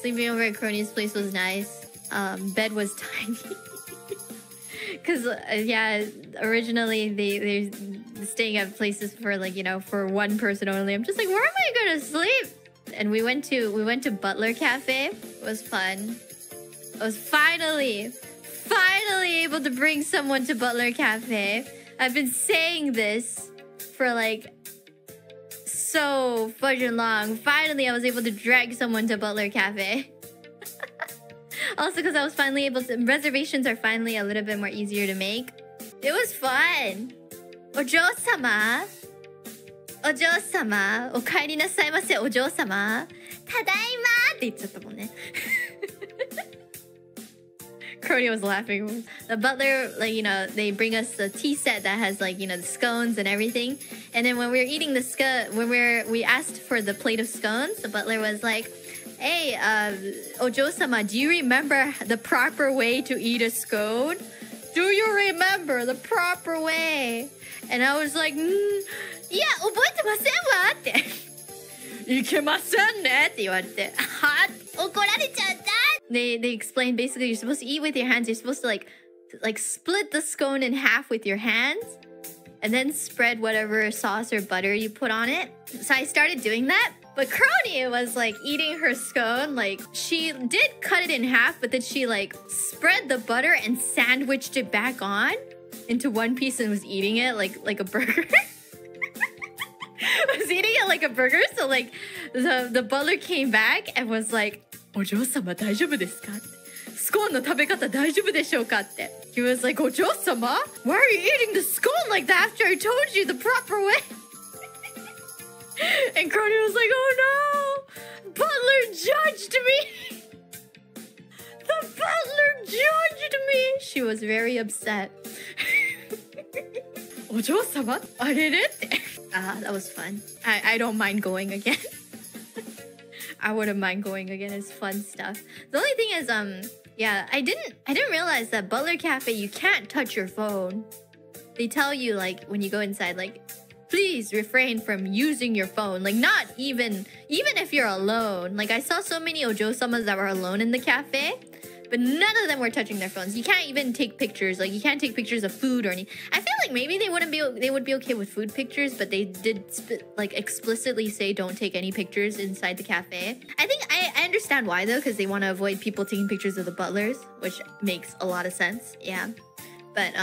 Sleeping over at Kronii's place was nice. Bed was tiny. Because, yeah, originally they're staying at places for, like, you know, for one person only. I'm just like, where am I gonna sleep? And we went to Butler Cafe. It was fun. I was finally able to bring someone to Butler Cafe. I've been saying this for, like, so fudging long. Finally, I was able to drag someone to Butler Cafe. Also, because I was finally able to... Reservations are finally a little bit more easier to make. It was fun. Ojo-sama. Ojo-sama. Okaeri nasaimase, ojo-sama. Tadaima! って言っちゃったもんね。Kronii was laughing. The butler, like, you know, they bring us the tea set that has, like, you know, the scones and everything. And then when we were eating the scone, we asked for the plate of scones, the butler was like, hey, Ojo-sama, do you remember the proper way to eat a scone? Do you remember the proper way? And I was like, yeah, 覚えてませんわって。いけませんねって言われて。は？怒られちゃった。They explained basically you're supposed to eat with your hands. You're supposed to like split the scone in half with your hands and then spread whatever sauce or butter you put on it. So I started doing that. But Kronii was like eating her scone. Like she did cut it in half, but then she like spread the butter and sandwiched it back on into one piece and was eating it like a burger. I was eating it like a burger. So like the butler came back and was like, お嬢様大丈夫ですか? スコーンの食べ方大丈夫でしょうか? って He was like, お嬢様? Why are you eating the scone like that after I told you the proper way? And Kronii was like, oh no! Butler judged me! The butler judged me! She was very upset. お嬢様? あれれ? って that was fun. I don't mind going again. I wouldn't mind going again. It's fun stuff. The only thing is, yeah, I didn't realize that Butler Cafe, you can't touch your phone. They tell you, like, when you go inside, like, please refrain from using your phone. Like, not even if you're alone. Like, I saw so many Ojo-samas that were alone in the cafe, but none of them were touching their phones. You can't even take pictures. Like, you can't take pictures of food or anything. I feel like maybe they would be okay with food pictures, but they did like explicitly say don't take any pictures inside the cafe. I think I understand why though, because they want to avoid people taking pictures of the butlers, which makes a lot of sense. Yeah, but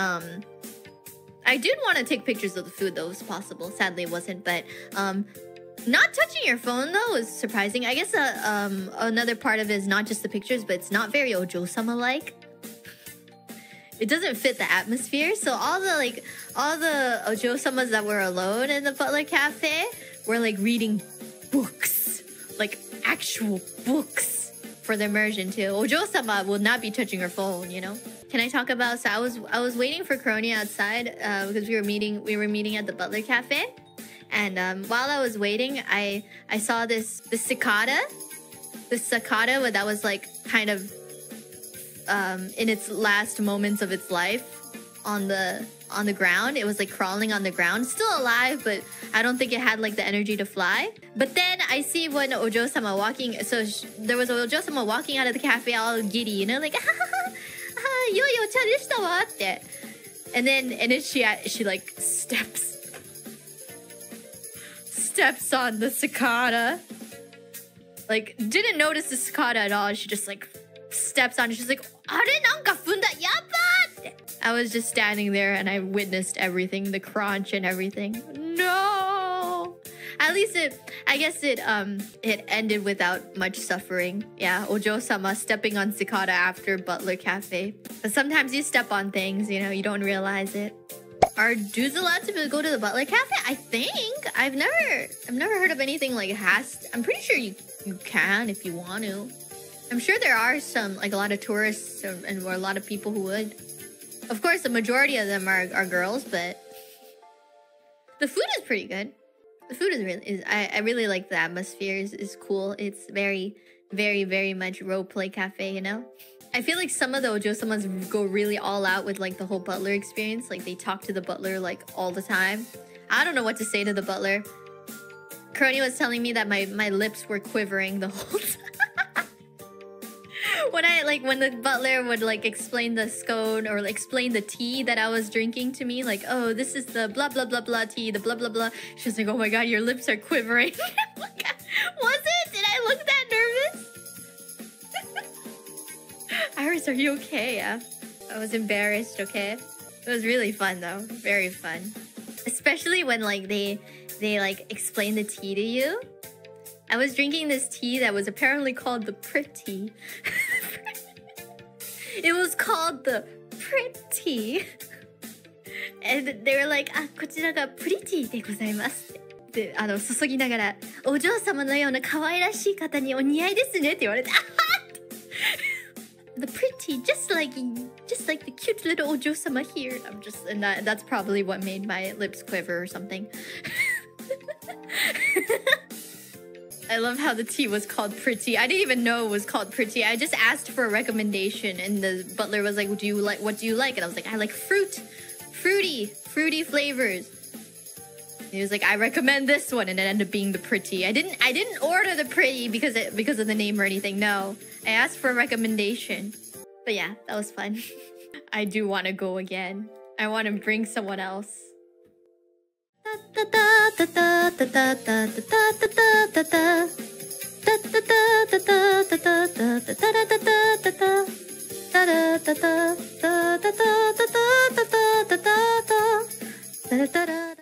I did want to take pictures of the food though, if possible. Sadly, it wasn't. But not touching your phone though is surprising. I guess another part of it is not just the pictures, but it's not very Ojo-sama like. It doesn't fit the atmosphere. So all the Ojo-samas that were alone in the Butler Cafe were like reading books, like actual books for the immersion too. Ojo-sama will not be touching her phone, you know. Can I talk about? So I was waiting for Kronii outside because we were meeting at the Butler Cafe. And while I was waiting, I saw this cicada that was like kind of in its last moments of its life on the ground. It was like crawling on the ground, still alive, but I don't think it had like the energy to fly. But then I see one Ojo-sama walking. So there was an Ojo-sama walking out of the cafe all giddy, you know, like yo cha deshita wa tte. And then she like steps on the cicada. Like, didn't notice the cicada at all. She just like steps on it. She's like, are nanka funda yaba? I was just standing there and I witnessed everything, the crunch and everything. No. At least I guess it ended without much suffering. Yeah, Ojo-sama stepping on cicada after Butler Cafe. But sometimes you step on things, you know, you don't realize it. Are dudes allowed to go to the Butler Cafe? I think. I've never heard of anything like I'm pretty sure you can if you want to. I'm sure there are some, like a lot of tourists or a lot of people who would. Of course, the majority of them are girls, but the food is pretty good. The food is I really like the atmosphere. Is cool. It's very, very, very much role play cafe, you know? I feel like some of the Ojo-samas go really all out with like the whole butler experience. Like they talk to the butler like all the time. I don't know what to say to the butler. Kronii was telling me that my lips were quivering the whole time. like when the butler would like explain the scone or like, explain the tea that I was drinking to me, like, oh, this is the blah blah blah blah tea, the blah blah blah. She was like, oh my god, your lips are quivering. Was it? Did I look that nervous? IRyS, are you okay? Yeah. I was embarrassed, okay? It was really fun though. Very fun. Especially when like they like explain the tea to you. I was drinking this tea that was apparently called the pretty. It was called the pretty. And they were like, あ、こちらがプリティでございます。で、注ぎながら、お嬢様のような可愛らしい方にお似合いですねって言われて、The pretty, just like the cute little お嬢様 here. And that's probably what made my lips quiver or something. I love how the tea was called pretty. I didn't even know it was called pretty. I just asked for a recommendation, and the butler was like, "What do you like? What do you like?" And I was like, "I like fruity flavors." And he was like, "I recommend this one," and it ended up being the pretty. I didn't order the pretty because of the name or anything. No, I asked for a recommendation. But yeah, that was fun. I do want to go again. I want to bring someone else.